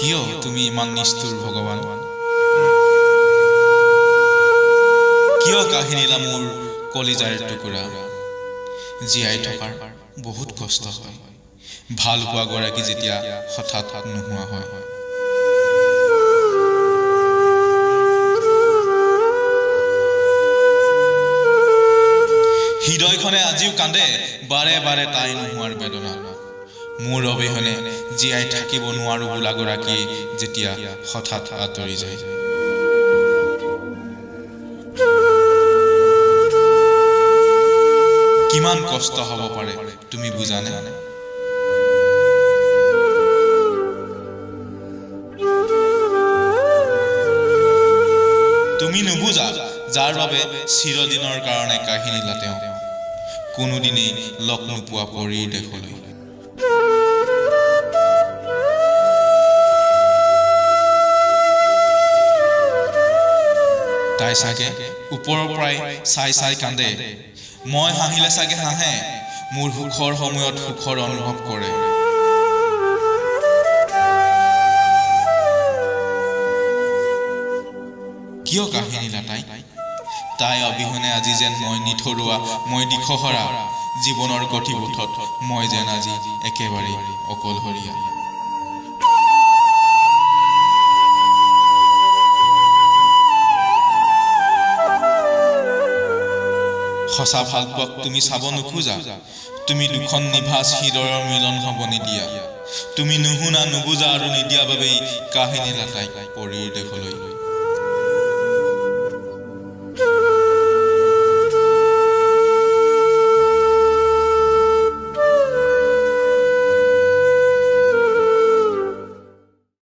কিয় তুমি ইমান নিষ্ঠুৰ ভগৱান? কিয় কাহিনীলা মোৰ কলিজাৰ টুকুৰা? জীয়াই থকাৰ বহুত কষ্ট হয়, ভাল পোৱা গৰাকী যেতিয়া হঠাৎ নোহোৱা হয়। হৃদয়খনে আজিও কান্দে বাৰে বাৰে তাই নোহোৱাৰ বেদনা। মোৰ অবিহনে জীয়াই থাকিব নোৱাৰো বোলা গৰাকী যেতিয়া হঠাৎ আঁতৰি যায়। কিমান কষ্ট হ'ব পাৰে তুমি বুজানে? তুমি নুবুজা যাৰ বাবে চিৰদিনৰ কাৰণে কাহিনীলা তেওঁ, কোনোদিনেই লগ নোপোৱা পৰীৰ দেশলৈ। তাই চাগে ওপৰৰ পৰাই চাই চাই কান্দে, মই হাঁহিলে চাগে হাঁহে, মোৰ সুখৰ সময়ত সুখৰ অনুভৱ কৰে। কিয় কাহিনীলা তাই অবিহনে আজি যেন মই নিথৰুৱা, মই দিশহৰা, জীৱনৰ গতিপথত মই যেন আজি একেবাৰেই অকলশৰীয়া। সঁচা ভাল পোৱাক তুমি চাব নোখোজা, তুমি দুখন নিভাঁজ হৃদয়ৰ মিলন হ'ব নিদিয়া। তুমি নুশুনা নুবুজা আৰু নিদিয়া বাবেই কাহিনীলা তাইক পৰীৰ দেশলৈ